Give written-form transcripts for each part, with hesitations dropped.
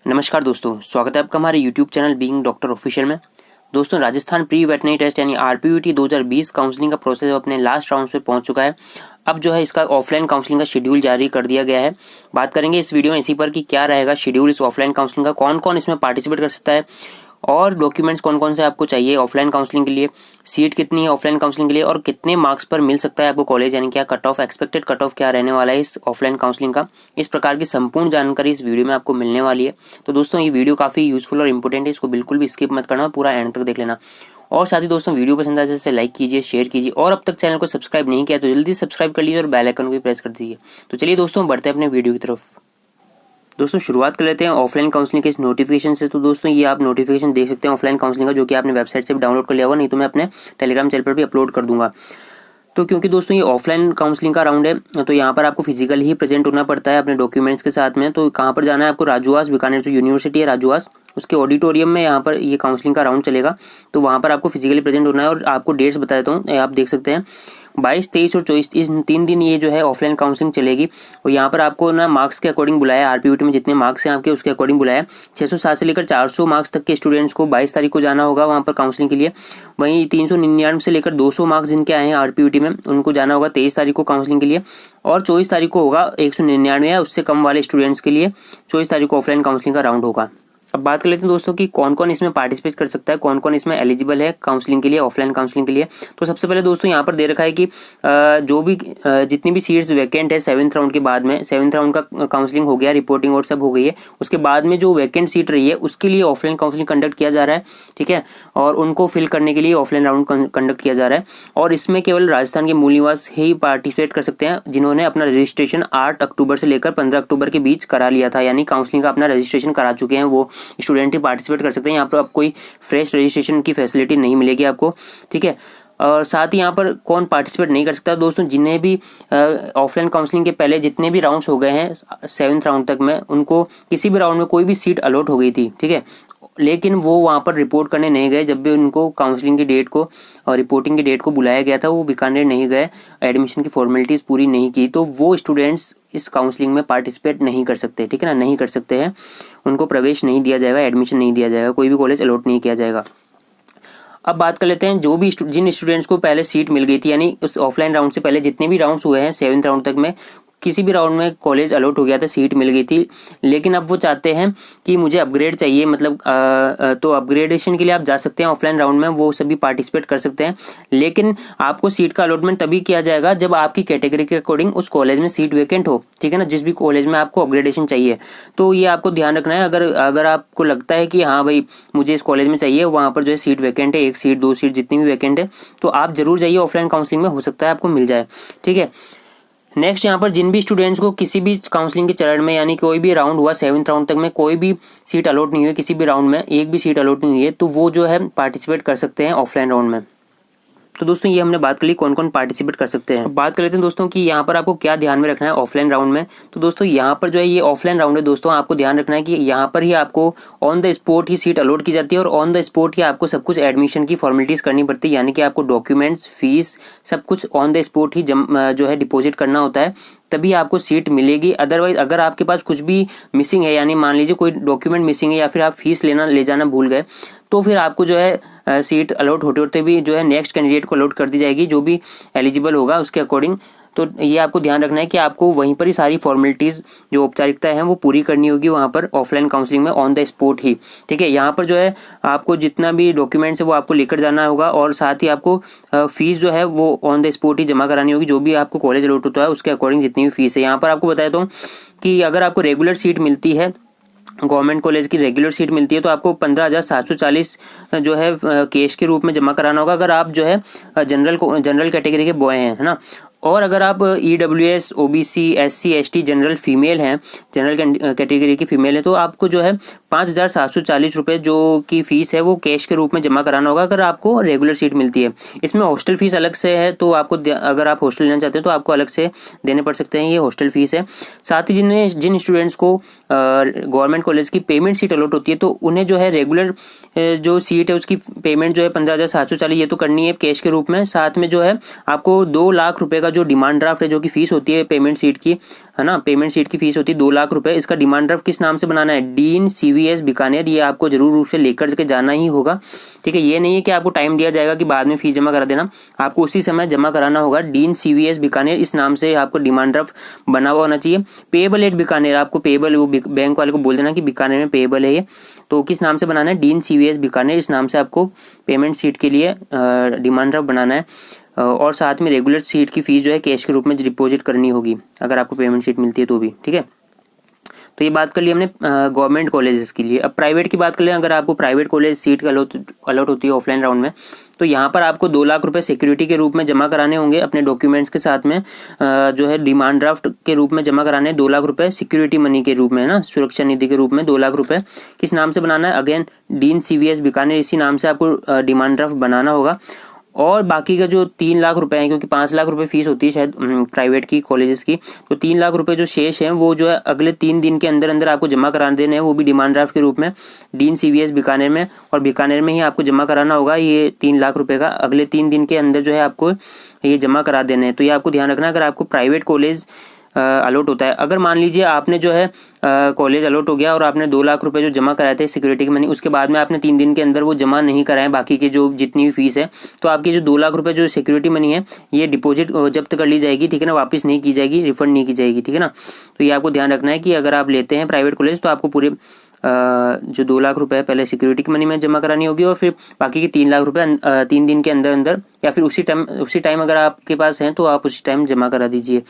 नमस्कार दोस्तों, स्वागत है आपका हमारे YouTube channel being doctor official में। दोस्तों, राजस्थान प्री वेटनरी टेस्ट यानी आरपीवीटी 2020 काउंसलिंग का प्रोसेस अपने लास्ट राउंड पे पहुंच चुका है। अब जो है इसका ऑफलाइन काउंसलिंग का शेड्यूल जारी कर दिया गया है। बात करेंगे इस वीडियो में इसी पर कि क्या रहेगा शेड्यूल इस ऑफलाइन काउंसलिंग का, कौन कौन इसमें पार्टिसिपेट कर सकता है और डॉक्यूमेंट्स कौन कौन से आपको चाहिए ऑफलाइन काउंसलिंग के लिए, सीट कितनी है ऑफलाइन काउंसलिंग के लिए और कितने मार्क्स पर मिल सकता है आपको कॉलेज, यानी क्या cut off, expected cut off क्या रहने वाला है इस ऑफलाइन काउंसलिंग का। इस प्रकार की संपूर्ण जानकारी इस वीडियो में आपको मिलने वाली है। तो दोस्तों, ये वीडियो काफी यूजफुल और इंपॉर्टेंट है, इसको बिल्कुल भी स्किप मत करना, पूरा एंड तक देख लेना। और साथ ही दोस्तों, वीडियो पसंद आए जैसे लाइक कीजिए, शेयर कीजिए और अब तक चैनल को सब्सक्राइब नहीं किया तो जल्दी सब्सक्राइब कर लीजिए और बेल आइकन को भी प्रेस कर दीजिए। तो चलिए दोस्तों, बढ़ते हैं अपने वीडियो की तरफ। दोस्तों, शुरुआत कर लेते हैं ऑफलाइन काउंसलिंग के इस नोटिफिकेशन से। तो दोस्तों, ये आप नोटिफिकेशन देख सकते हैं ऑफलाइन काउंसलिंग का, जो कि आपने वेबसाइट से भी डाउनलोड कर लिया होगा, नहीं तो मैं अपने टेलीग्राम चैनल पर भी अपलोड कर दूंगा। तो क्योंकि दोस्तों ये ऑफलाइन काउंसलिंग का राउंड है, तो यहाँ पर आपको फिजिकल ही प्रेजेंट होना पड़ता है अपने डॉक्यूमेंट्स के साथ में। तो कहाँ पर जाना है आपको? राजूआस, बीकानेर जो यूनिवर्सिटी है राजूआस, उसके ऑडिटोरियम में यहाँ पर ये काउंसलिंग का राउंड चलेगा। तो वहाँ पर आपको फिजिकली प्रेजेंट होना है और आपको डेट्स बता देता हूँ, आप देख सकते हैं 22, 23 और 24 इस 3 दिन ये जो है ऑफलाइन काउंसलिंग चलेगी। और यहाँ पर आपको ना मार्क्स के अकॉर्डिंग बुलाया, आरपीवीटी में जितने मार्क्स हैं आपके उसके अकॉर्डिंग बुलाया। 607 से लेकर 400 मार्क्स तक के स्टूडेंट्स को 22 तारीख को जाना होगा वहाँ पर काउंसलिंग के लिए। वहीं 399 से लेकर 200 मार्क्स जिनके आए हैं आरपीवीटी में उनको जाना होगा 23 तारीख को काउंसलिंग के लिए। और 24 तारीख को होगा 199 या उससे कम वाले स्टूडेंट्स के लिए 24 तारीख को ऑफलाइन काउंसलिंग का राउंड होगा। अब बात कर लेते हैं दोस्तों कि कौन कौन इसमें पार्टिसिपेट कर सकता है, कौन कौन इसमें एलिजिबल है काउंसलिंग के लिए, ऑफलाइन काउंसलिंग के लिए। तो सबसे पहले दोस्तों यहाँ पर दे रखा है कि जो भी जितनी भी सीट्स वैकेंट है 7th राउंड के बाद में, 7th राउंड का काउंसलिंग हो गया, रिपोर्टिंग और सब हो गई है, उसके बाद में जो वैकेंट सीट रही है उसके लिए ऑफलाइन काउंसलिंग कंडक्ट किया जा रहा है, ठीक है। और उनको फिल करने के लिए ऑफलाइन राउंड कंडक्ट किया जा रहा है। और इसमें केवल राजस्थान के मूल निवास ही पार्टिसिपेट कर सकते हैं जिन्होंने अपना रजिस्ट्रेशन 8 अक्टूबर से लेकर 15 अक्टूबर के बीच करा लिया था, यानी काउंसलिंग का अपना रजिस्ट्रेशन करा चुके हैं वो स्टूडेंट ही पार्टिसिपेट कर सकते हैं। यहाँ पर आप कोई फ्रेश रजिस्ट्रेशन की फैसिलिटी नहीं मिलेगी आपको, ठीक है। और साथ ही यहाँ पर कौन पार्टिसिपेट नहीं कर सकता दोस्तों, जिन्हें भी ऑफलाइन काउंसलिंग के पहले जितने भी राउंड्स हो गए हैं 7th राउंड तक में, उनको किसी भी राउंड में कोई भी सीट अलॉट हो गई थी, ठीक है, लेकिन वो वहाँ पर रिपोर्ट करने नहीं गए। जब भी उनको काउंसलिंग की डेट को और रिपोर्टिंग की डेट को बुलाया गया था वो बीकानेर नहीं गए, एडमिशन की फॉर्मेलिटीज़ पूरी नहीं की, तो वो स्टूडेंट्स इस काउंसलिंग में पार्टिसिपेट नहीं कर सकते, ठीक है ना, नहीं कर सकते हैं। उनको प्रवेश नहीं दिया जाएगा, एडमिशन नहीं दिया जाएगा, कोई भी कॉलेज अलॉट नहीं किया जाएगा। अब बात कर लेते हैं जो भी जिन स्टूडेंट्स को पहले सीट मिल गई थी, यानी उस ऑफलाइन राउंड से पहले जितने भी राउंड्स हुए हैं 7th राउंड तक में, किसी भी राउंड में कॉलेज अलॉट हो गया था, सीट मिल गई थी, लेकिन अब वो चाहते हैं कि मुझे अपग्रेड चाहिए, मतलब तो अपग्रेडेशन के लिए आप जा सकते हैं ऑफलाइन राउंड में, वो सभी पार्टिसिपेट कर सकते हैं। लेकिन आपको सीट का अलॉटमेंट तभी किया जाएगा जब आपकी कैटेगरी के अकॉर्डिंग उस कॉलेज में सीट वैकेंट हो, ठीक है ना, जिस भी कॉलेज में आपको अपग्रेडेशन चाहिए। तो ये आपको ध्यान रखना है। अगर आपको लगता है कि हाँ भाई मुझे इस कॉलेज में चाहिए, वहाँ पर जो है सीट वैकेंट है, 1 सीट 2 सीट जितनी भी वैकेंट है, तो आप जरूर जाइए ऑफलाइन काउंसलिंग में, हो सकता है आपको मिल जाए, ठीक है। नेक्स्ट, यहाँ पर जिन भी स्टूडेंट्स को किसी भी काउंसलिंग के चरण में, यानी कोई भी राउंड हुआ 7th राउंड तक में, कोई भी सीट अलॉट नहीं हुई, किसी भी राउंड में एक भी सीट अलॉट नहीं हुई है, तो वो जो है पार्टिसिपेट कर सकते हैं ऑफलाइन राउंड में। तो दोस्तों, ये हमने बात कर ली कौन कौन पार्टिसिपेट कर सकते हैं। बात कर लेते हैं दोस्तों कि यहाँ पर आपको क्या ध्यान में रखना है ऑफलाइन राउंड में। तो दोस्तों, यहाँ पर जो है ये ऑफलाइन राउंड है दोस्तों, आपको ध्यान रखना है कि यहाँ पर ही आपको ऑन द स्पॉट ही सीट अलॉट की जाती है और ऑन द स्पॉट ही आपको सब कुछ एडमिशन की फॉर्मेलिटीज करनी पड़ती है, यानी कि आपको डॉक्यूमेंट्स, फीस सब कुछ ऑन द स्पॉट ही जो है डिपॉजिट करना होता है, तभी आपको सीट मिलेगी। अदरवाइज अगर आपके पास कुछ भी मिसिंग है, यानी मान लीजिए कोई डॉक्यूमेंट मिसिंग है या फिर आप फीस ले जाना भूल गए, तो फिर आपको जो है सीट अलॉट होते होते भी जो है नेक्स्ट कैंडिडेट को अलॉट कर दी जाएगी, जो भी एलिजिबल होगा उसके अकॉर्डिंग। तो ये आपको ध्यान रखना है कि आपको वहीं पर ही सारी फॉर्मेलिटीज जो औपचारिकता है वो पूरी करनी होगी वहाँ पर ऑफलाइन काउंसलिंग में ऑन द स्पॉट ही, ठीक है। यहाँ पर जो है आपको जितना भी डॉक्यूमेंट्स है वो आपको लेकर जाना होगा और साथ ही आपको फीस जो है वो ऑन द स्पॉट ही जमा करानी होगी, जो भी आपको कॉलेज अलॉट होता है उसके अकॉर्डिंग जितनी भी फीस है। यहाँ पर आपको बताया था कि अगर आपको रेगुलर सीट मिलती है, गवर्नमेंट कॉलेज की रेगुलर सीट मिलती है, तो आपको 15,740 जो है कैश के रूप में जमा कराना होगा अगर आप जो है जनरल कैटेगरी के बॉय हैं, है ना। और अगर आप EWS, OBC, SC, ST general female हैं, जनरल कैटेगरी की फीमेल है, तो आपको जो है 5,740 रुपये जो की फीस है वो कैश के रूप में जमा कराना होगा अगर आपको रेगुलर सीट मिलती है। इसमें हॉस्टल फीस अलग से है, तो आपको अगर आप हॉस्टल लेना चाहते हैं तो आपको अलग से देने पड़ सकते हैं, ये हॉस्टल फीस है। साथ ही जिन स्टूडेंट्स को गवर्नमेंट कॉलेज की पेमेंट सीट अलॉट होती है, तो उन्हें जो है रेगुलर जो सीट है उसकी पेमेंट जो है 15,740 ये तो करनी है कैश के रूप में। साथ में जो है आपको 2 लाख रुपए का जो डिमांड ड्राफ्ट है, जो कि फीस होती है पेमेंट सीट की, है ना, पेमेंट सीट की फीस होती है 2 लाख रुपए। इसका डिमांड ड्राफ्ट किस नाम से बनाना है? Dean CVS Bikaner. ये आपको जरूर रूप से लेकर के जाना ही होगा, ठीक है। ये नहीं है कि आपको टाइम दिया जाएगा कि बाद में फीस जमा करा देना, आपको उसी समय जमा कराना होगा। डीन CVS बीकानेर, इस नाम से आपको डिमांड ड्राफ्ट बना हुआ होना चाहिए। पेएबल एट बीकानेर, आपको पेएबल, वो बैंक वाले को बोल देना कि बीकानेर में पेएबल है ये, तो किस नाम से बनाना है? डीन CVS बीकानेर, इस नाम से आपको पेमेंट सीट के लिए डिमांड ड्राफ्ट बनाना है। और साथ में रेगुलर सीट की फीस जो है कैश के रूप में डिपॉजिट करनी होगी, अगर आपको पेमेंट सीट मिलती है तो भी, ठीक है। तो ये बात कर ली हमने गवर्नमेंट कॉलेजेस के लिए। अब प्राइवेट की बात कर लें, अगर आपको प्राइवेट कॉलेज सीट अलॉट होती है ऑफलाइन राउंड में, तो यहाँ पर आपको 2 लाख रुपए सिक्योरिटी के रूप में जमा कराने होंगे अपने डॉक्यूमेंट्स के साथ में। जो है डिमांड ड्राफ्ट के रूप में जमा कराने 2 लाख रुपए सिक्योरिटी मनी के रूप में, है ना, सुरक्षा निधि के रूप में 2 लाख रुपए। किस नाम से बनाना है? अगेन डीन CVS बीकानेर, इसी नाम से आपको डिमांड ड्राफ्ट बनाना होगा। और बाकी का जो 3 लाख रुपए हैं, क्योंकि 5 लाख रुपए फीस होती है शायद प्राइवेट की कॉलेजेस की, तो 3 लाख रुपए जो शेष हैं वो जो है अगले 3 दिन के अंदर अंदर आपको जमा करा देने हैं, वो भी डिमांड ड्राफ्ट के रूप में डीन CVS बीकानेर में, और बीकानेर में ही आपको जमा कराना होगा। ये 3 लाख रुपए का अगले 3 दिन के अंदर जो है आपको ये जमा करा देने हैं। तो ये आपको ध्यान रखना, अगर आपको प्राइवेट कॉलेज अलॉट होता है, अगर मान लीजिए आपने जो है कॉलेज अलॉट हो गया और आपने 2 लाख रुपए जो जमा कराए थे सिक्योरिटी की मनी, उसके बाद में आपने 3 दिन के अंदर वो जमा नहीं कराए बाकी के जो जितनी भी फीस है, तो आपकी जो 2 लाख रुपए जो सिक्योरिटी मनी है ये डिपॉजिट जब्त कर ली जाएगी, ठीक है ना, वापस नहीं की जाएगी, रिफंड नहीं की जाएगी, ठीक है ना। तो ये आपको ध्यान रखना है कि अगर आप लेते हैं प्राइवेट कॉलेज तो आपको पूरे जो 2 लाख रुपए पहले सिक्योरिटी की मनी में जमा करानी होगी, और फिर बाकी के 3 लाख रुपए 3 दिन के अंदर अंदर, या फिर उसी टाइम अगर आपके पास है तो आप उसी टाइम जमा करा दीजिए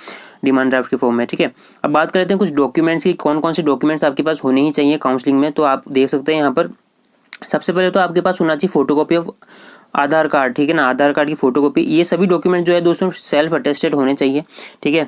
डिमांड ड्राफ्ट के फॉर्म में, ठीक है। अब बात कर लेते हैं कुछ डॉक्यूमेंट्स की, कौन कौन से डॉक्यूमेंट्स आपके पास होने ही चाहिए काउंसलिंग में। तो आप देख सकते हैं यहाँ पर सबसे पहले तो आपके पास होना चाहिए फोटोकॉपी ऑफ आधार कार्ड, ठीक है ना, आधार कार्ड की फोटोकॉपी। ये सभी डॉक्यूमेंट जो है दोस्तों सेल्फ अटेस्टेड होने चाहिए, ठीक है।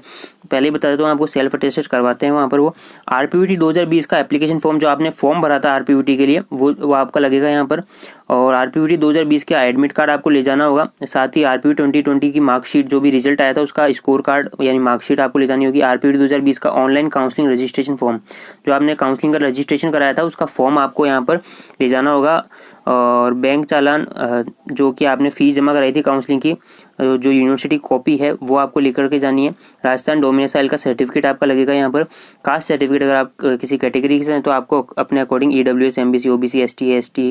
पहले ही बता देता हूँ आपको, सेल्फ अटेस्टेड करवाते हैं वहाँ पर। वो RPVT 2020 का एप्लीकेशन फॉर्म जो आपने फॉर्म भरा था RPVT के लिए, वो आपका लगेगा यहाँ पर। और RPVT 2020 का एडमिट कार्ड आपको ले जाना होगा। साथ ही RPVT 2020 की मार्कशीट, जो भी रिजल्ट आया था उसका स्कोर कार्ड यानी मार्कशीट आपको ले जानी होगी। RPVT 2020 का ऑनलाइन काउंसलिंग रजिस्ट्रेशन फॉर्म, जो आपने काउंसलिंग का रजिस्ट्रेशन कराया था उसका फॉर्म आपको यहाँ पर ले जाना होगा। और बैंक चालान, जो कि आपने फीस जमा कराई थी काउंसलिंग की, जो यूनिवर्सिटी कॉपी है वो आपको लेकर के जानी है। राजस्थान डोमिसाइल का सर्टिफिकेट आपका लगेगा यहाँ पर। कास्ट सर्टिफिकेट, अगर आप किसी कैटेगरी से हैं तो आपको अपने according EWS MBC OBC ST ST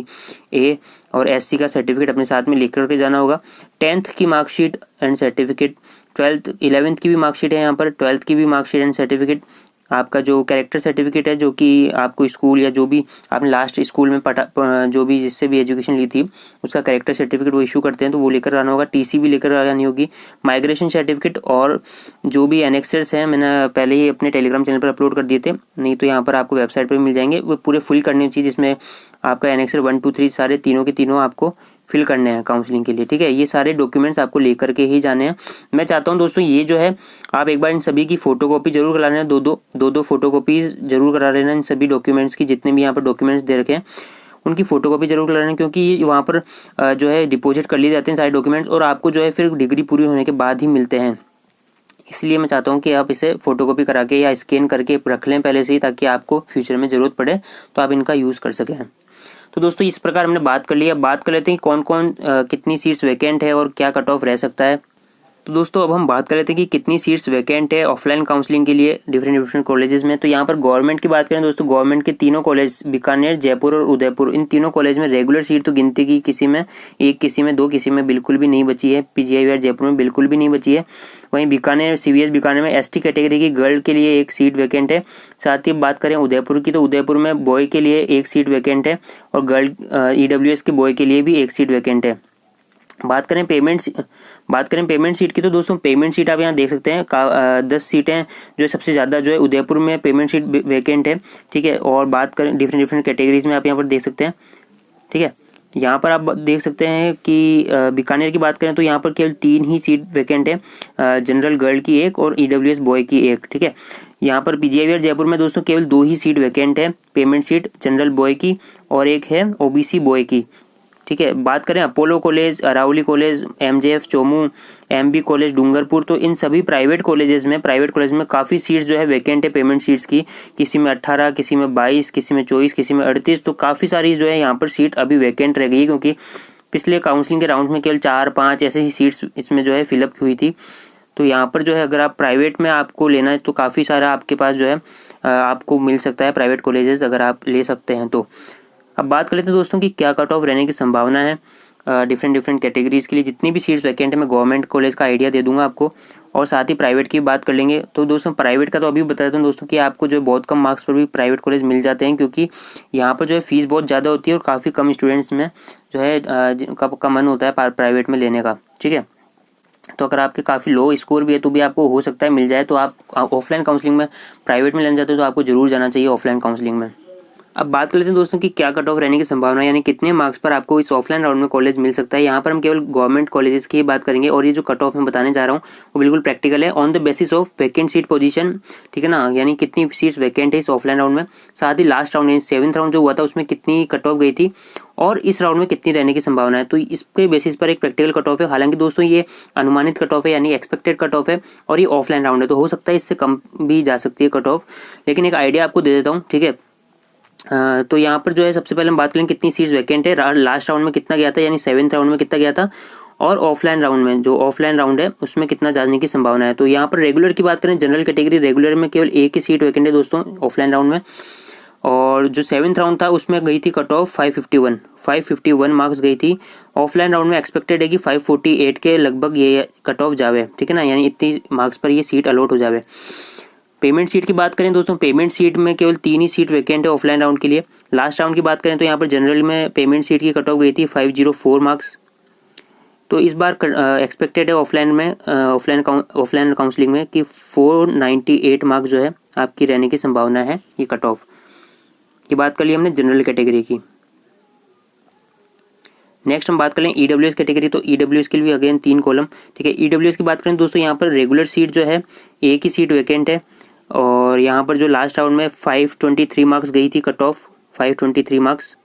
A और SC का सर्टिफिकेट अपने साथ में लेकर के जाना होगा। 10th की marksheet and certificate, 12th 11th की भी मार्कशीट है यहाँ पर, 12th की भी मार्कशीट एंड सर्टिफिकेट। आपका जो कैरेक्टर सर्टिफिकेट है, जो कि आपको स्कूल या जो भी आपने लास्ट स्कूल में जो भी जिससे भी एजुकेशन ली थी उसका कैरेक्टर सर्टिफिकेट वो इशू करते हैं, तो वो लेकर आना होगा। TC भी लेकर आनी होगी। माइग्रेशन सर्टिफिकेट और जो भी एनेक्सर्स हैं, मैंने पहले ही अपने टेलीग्राम चैनल पर अपलोड कर दिए थे, नहीं तो यहाँ पर आपको वेबसाइट पर मिल जाएंगे। वो पूरे फुल करनी चाहिए, जिसमें आपका एनेक्सर 1 2 3 सारे तीनों के तीनों आपको फिल करने हैं काउंसलिंग के लिए, ठीक है। ये सारे डॉक्यूमेंट्स आपको लेकर के ही जाने हैं। मैं चाहता हूं दोस्तों ये जो है आप एक बार इन सभी की फोटोकॉपी जरूर करा लेना, दो फोटोकॉपीज जरूर करा लेना इन सभी डॉक्यूमेंट्स की। जितने भी यहाँ पर डॉक्यूमेंट्स दे रखे हैं उनकी फोटोकॉपी जरूर करा लेना, क्योंकि वहाँ पर जो है डिपॉजिट कर लिए जाते हैं सारे डॉक्यूमेंट्स, और आपको जो है फिर डिग्री पूरी होने के बाद ही मिलते हैं। इसलिए मैं चाहता हूँ कि आप इसे फोटोकॉपी करा के या स्कैन करके रख लें पहले से ही, ताकि आपको फ्यूचर में जरूरत पड़े तो आप इनका यूज़ कर सकें। तो दोस्तों इस प्रकार हमने बात कर ली। अब बात कर लेते हैं कौन कौन कितनी सीट्स वैकेंट है और क्या कट ऑफ रह सकता है। तो दोस्तों अब हम बात कर लेते हैं कि कितनी सीट्स वैकेंट है ऑफलाइन काउंसलिंग के लिए डिफरेंट कॉलेजेस में। तो यहाँ पर गवर्नमेंट की बात करें दोस्तों, गवर्नमेंट के तीनों कॉलेज बीकानेर, जयपुर और उदयपुर, इन तीनों कॉलेज में रेगुलर सीट तो गिनती की किसी में 1, किसी में 2, किसी में बिल्कुल भी नहीं बची है। PGI जयपुर में बिल्कुल भी नहीं बची है। वहीं बीकानेर CVS बीकानेर में ST कैटेगरी की गर्ल के लिए 1 सीट वैकेंट है। साथ ही बात करें उदयपुर की, तो उदयपुर में बॉय के लिए 1 सीट वैकेंट है, और गर्ल EWS के बॉय के लिए भी 1 सीट वैकेंट है। बात करें पेमेंट सीट की, तो दोस्तों पेमेंट सीट आप यहाँ देख सकते हैं 10 सीटें जो सबसे ज़्यादा जो है उदयपुर में पेमेंट सीट वैकेंट है, ठीक है। और बात करें डिफरेंट कैटेगरीज में आप यहाँ पर देख सकते हैं, ठीक है। यहाँ पर आप देख सकते हैं कि बीकानेर की बात करें तो यहाँ पर केवल 3 ही सीट वैकेंट है, जनरल गर्ल की 1 और EWS बॉय की 1, ठीक है। यहाँ पर PGI जयपुर में दोस्तों केवल 2 ही सीट वैकेंट है पेमेंट सीट, जनरल बॉय की और 1 है OBC बॉय की, ठीक है। बात करें Apollo college, Aravali college, MJF Chomu, MB college Dungarpur, तो इन सभी प्राइवेट कॉलेज में काफ़ी सीट्स जो है वैकेंट है पेमेंट सीट्स की। किसी में 18, किसी में 22, किसी में 24, किसी में 38, तो काफ़ी सारी जो है यहाँ पर सीट अभी वैकेंट रह गई है, क्योंकि पिछले काउंसलिंग के राउंड में केवल 4-5 ऐसे ही सीट्स इसमें जो है फिलअप हुई थी। तो यहाँ पर जो है अगर आप प्राइवेट में आपको लेना है तो काफ़ी सारा आपके पास जो है आपको मिल सकता है प्राइवेट कॉलेजेस, अगर आप ले सकते हैं तो। अब बात कर लेते हैं दोस्तों कि क्या कट ऑफ रहने की संभावना है डिफरेंट कैटेगरीज़ के लिए। जितनी भी सीट्स वैकेंट है मैं गवर्नमेंट कॉलेज का आइडिया दे दूंगा आपको, और साथ ही प्राइवेट की बात कर लेंगे। तो दोस्तों प्राइवेट का तो अभी बता देता हूँ दोस्तों कि आपको जो है बहुत कम मार्क्स पर भी प्राइवेट कॉलेज मिल जाते हैं, क्योंकि यहाँ पर जो है फीस बहुत ज़्यादा होती है और काफ़ी कम स्टूडेंट्स में जो है का मन होता है प्राइवेट में लेने का। ठीक है, तो अगर आपके काफ़ी लो स्कोर भी है तो भी आपको हो सकता है मिल जाए। तो आप ऑफलाइन काउंसलिंग में प्राइवेट में लेना चाहते हो तो आपको जरूर जाना चाहिए ऑफलाइन काउंसलिंग में। अब बात कर लेते हैं दोस्तों कि क्या कट ऑफ रहने की संभावना है, यानी कितने मार्क्स पर आपको इस ऑफलाइन राउंड में कॉलेज मिल सकता है। यहाँ पर हम केवल गवर्नमेंट कॉलेजेस की ही बात करेंगे, और ये जो कट ऑफ मैं बताने जा रहा हूँ वो बिल्कुल प्रैक्टिकल है, on the basis of vacant seat position. ठीक है ना, यानी कितनी सीट्स वैकेंट है इस ऑफलाइन राउंड में, साथ ही लास्ट राउंड यानी 7th राउंड जो हुआ था उसमें कितनी कट ऑफ गई थी और इस राउंड में कितनी रहने की संभावना है। तो इसके बेसिस पर एक प्रैक्टिकल कट ऑफ है। हालांकि दोस्तों ये अनुमानित कट ऑफ है, यानी एक्सपेक्टेड कट ऑफ है, और ये ऑफलाइन राउंड है, तो हो सकता है इससे कम भी जा सकती है कट ऑफ, लेकिन एक आइडिया आपको दे देता हूँ। ठीक है, तो यहाँ पर जो है सबसे पहले हम बात करें कितनी सीट्स वैकेंट है, लास्ट राउंड में कितना गया था यानी 7th राउंड में कितना गया था, और ऑफलाइन राउंड में जो ऑफलाइन राउंड है उसमें कितना जाने की संभावना है। तो यहाँ पर रेगुलर की बात करें, जनरल कैटेगरी रेगुलर में केवल एक ही सीट वैकेंट है दोस्तों ऑफलाइन राउंड में, और जो 7th राउंड था उसमें गई थी कट ऑफ 551 मार्क्स गई थी। ऑफलाइन राउंड में एक्सपेक्टेड है कि 548 के लगभग ये कट ऑफ जावे। ठीक है ना, यानी इतनी मार्क्स पर ये सीट अलॉट हो जावे। पेमेंट सीट की बात करें दोस्तों, पेमेंट सीट में केवल 3 ही सीट वैकेंट है ऑफलाइन राउंड के लिए। लास्ट राउंड की बात करें तो यहाँ पर जनरल में पेमेंट सीट की कट ऑफ गई थी 504 मार्क्स। तो इस बार एक्सपेक्टेड है ऑफलाइन में ऑफलाइन काउंसलिंग में कि 498 मार्क्स जो है आपकी रहने की संभावना है। ये कट ऑफ की बात कर ली हमने जनरल कैटेगरी की। नेक्स्ट हम बात करें ईडब्ल्यूएस कैटेगरी, तो ईडब्ल्यूएस के लिए अगेन 3 कॉलम। ठीक है, ईडब्ल्यूएस की बात करें दोस्तों यहाँ पर रेगुलर सीट जो है एक ही सीट वैकेंट है, और यहाँ पर जो लास्ट राउंड में 523 मार्क्स गई थी कट ऑफ, 523 मार्क्स।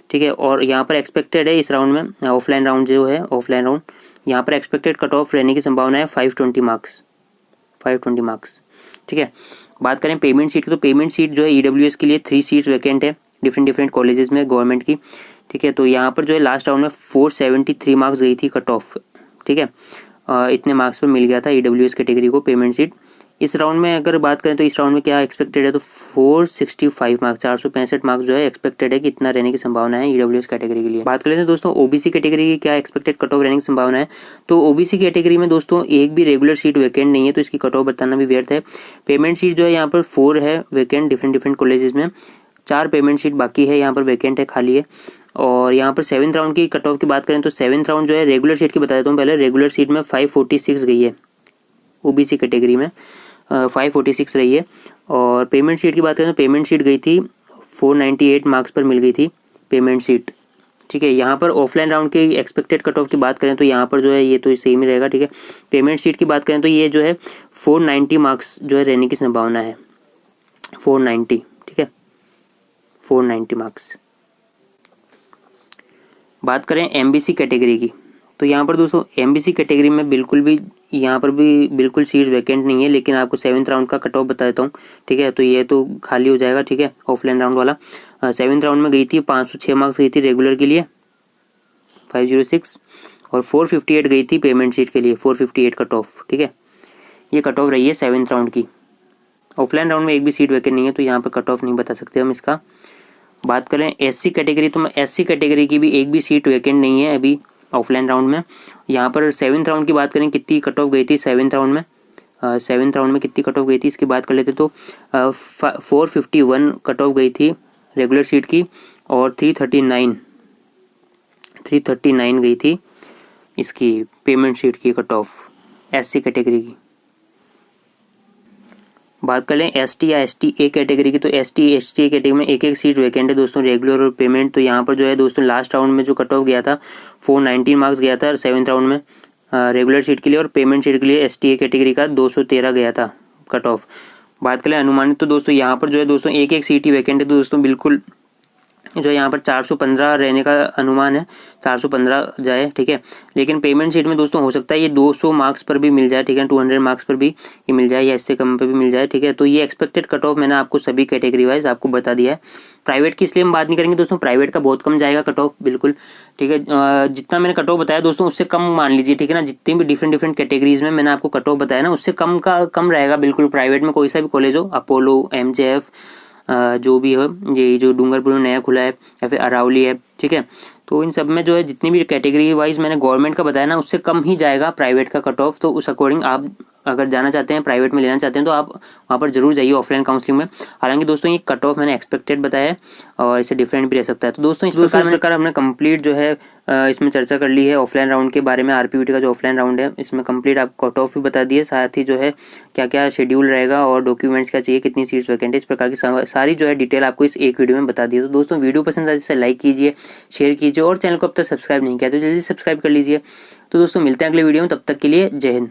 ठीक है, और यहाँ पर एक्सपेक्टेड है इस राउंड में ऑफलाइन राउंड जो है ऑफलाइन राउंड, यहाँ पर एक्सपेक्टेड कट ऑफ रहने की संभावना है 520 मार्क्स। ठीक है, बात करें पेमेंट सीट की, तो पेमेंट सीट जो है ईडब्ल्यूएस के लिए 3 सीट्स वैकेंट है डिफरेंट कॉलेजेस में गवर्नमेंट की। ठीक है, तो यहाँ पर जो है लास्ट राउंड में 473 मार्क्स गई थी कट ऑफ। ठीक है, इतने मार्क्स पर मिल गया था ईडब्ल्यूएस कैटेगरी को पेमेंट सीट। इस राउंड में अगर बात करें तो इस राउंड में क्या एक्सपेक्टेड है, तो 465 मार्क्स 465 मार्क्स जो है एक्सपेक्टेड है कि इतना रहने की संभावना है ईडब्ल्यूएस कैटेगरी के लिए। बात कर लेते हैं दोस्तों ओबीसी कैटेगरी की क्या एक्सपेक्टेड कट ऑफ रहने की संभावना है। तो ओबीसी कैटेगरी में दोस्तों एक भी रेगुलर सीट वैकेंट नहीं है, तो इसकी कट ऑफ बताना भी व्यर्थ है। पेमेंट सीट जो है यहाँ पर 4 है वैकेंट डिफरेंट कॉलेजेस में, 4 पेमेंट सीट बाकी है, यहाँ पर वैकेंट है, खाली है। और यहाँ पर 7th राउंड की कट ऑफ की बात करें तो 7th राउंड जो है रेगुलर सीट की बता देता हूँ पहले। रेगुलर सीट में 546 गई है ओबीसी कैटेगरी में, 546 रही है। और पेमेंट सीट की बात करें तो पेमेंट सीट गई थी 498 मार्क्स पर मिल गई थी पेमेंट सीट। ठीक है, यहाँ पर ऑफलाइन राउंड के एक्सपेक्टेड कट ऑफ की बात करें तो यहाँ पर जो है ये तो सेम ही रहेगा। ठीक है, पेमेंट सीट की बात करें तो ये जो है 490 मार्क्स जो है रहने की संभावना है, 490। ठीक है, 490 मार्क्स। बात करें एमबीसी कैटेगरी की, तो यहाँ पर दोस्तों एमबीसी कैटेगरी में यहाँ पर भी बिल्कुल सीट वैकेंट नहीं है, लेकिन आपको 7th राउंड का कट ऑफ बता देता हूँ। ठीक है, तो ये तो खाली हो जाएगा। ठीक है, ऑफलाइन राउंड वाला 7th राउंड में गई थी 506 मार्क्स गई थी रेगुलर के लिए 506, और 458 गई थी पेमेंट सीट के लिए 458 कट ऑफ। ठीक है, ये कट ऑफ रही है 7th राउंड की। ऑफलाइन राउंड में एक भी सीट वैकेंट नहीं है, तो यहाँ पर कट ऑफ नहीं बता सकते हम इसका। बात करें एससी कैटेगरी, तो एससी कैटेगरी की भी एक भी सीट वैकेंट नहीं है अभी ऑफलाइन राउंड में। यहाँ पर 7th राउंड की बात करें कितनी कट ऑफ गई थी 7th राउंड में, 7th राउंड में कितनी कट ऑफ गई थी इसकी बात कर लेते तो 451 कट ऑफ गई थी रेगुलर सीट की, और 339 गई थी इसकी पेमेंट सीट की कट ऑफ एससी कैटेगरी की। बात कर लें एसटी या एसटी ए कैटेगरी की, तो एसटी ए कैटेगरी में एक सीट वैकेंट है दोस्तों रेगुलर और पेमेंट। तो यहाँ पर जो है दोस्तों लास्ट राउंड में जो कट ऑफ गया था 419 मार्क्स गया था 7th राउंड में रेगुलर सीट के लिए, और पेमेंट सीट के लिए एसटी ए कैटेगरी का 213 गया था कट ऑफ। बात करें अनुमानित, तो दोस्तों यहाँ पर जो है दोस्तों एक सीट ही वैकेंट है, तो दोस्तों बिल्कुल जो यहाँ पर 415 रहने का अनुमान है, 415 जाए, ठीक है। लेकिन पेमेंट शीट में दोस्तों हो सकता है ये 200 मार्क्स पर भी मिल जाए, ठीक है, 200 मार्क्स पर भी ये मिल जाए या इससे कम पे भी मिल जाए, ठीक है। तो ये एक्सपेक्टेड कट ऑफ मैंने आपको सभी कैटेगरी वाइज आपको बता दिया है। प्राइवेट की इसलिए हम बात नहीं करेंगे दोस्तों, प्राइवेट का बहुत कम जाएगा कट ऑफ, बिल्कुल, ठीक है। जितना मैंने कट ऑफ बताया दोस्तों उससे कम मान लीजिए, ठीक है ना। जितनी भी डिफरेंट डिफरेंट कैटेगरीज में मैंने आपको कट ऑफ बताया ना, उससे कम का कम रहेगा बिल्कुल। प्राइवेट में कोई सा भी कॉलेज हो, अपोलो, MJF, जो भी हो, ये जो डूंगरपुर में नया खुला है या फिर अरावली है, ठीक है। तो इन सब में जो है जितनी भी कैटेगरी वाइज मैंने गवर्नमेंट का बताया ना, उससे कम ही जाएगा प्राइवेट का कट ऑफ। तो उस अकॉर्डिंग आप अगर जाना चाहते हैं, प्राइवेट में लेना चाहते हैं, तो आप वहाँ पर जरूर जाइए ऑफलाइन काउंसलिंग में। हालांकि दोस्तों ये कट ऑफ मैंने एक्सपेक्टेड बताया है और इससे डिफरेंट भी रह सकता है। तो दोस्तों इस प्रकार हमने कंप्लीट जो है इसमें चर्चा कर ली है ऑफलाइन राउंड के बारे में। RPUT का जो ऑफलाइन राउंड है इसमें कंप्लीट आपको कट ऑफ भी बता दिए, साथ ही जो है क्या क्या शेड्यूल रहेगा और डॉक्यूमेंट्स क्या चाहिए, कितनी सीट्स वैकेंट है, इस प्रकार की सारी जो है डिटेल आपको इस एक वीडियो में बता दी है। तो दोस्तों वीडियो पसंद आए जिससे लाइक कीजिए, शेयर कीजिए और चैनल को अब तक सब्सक्राइब नहीं किया तो जल्दी सब्सक्राइब कर लीजिए। तो दोस्तों मिलते हैं अगले वीडियो में, तब तक के लिए जय हिंद।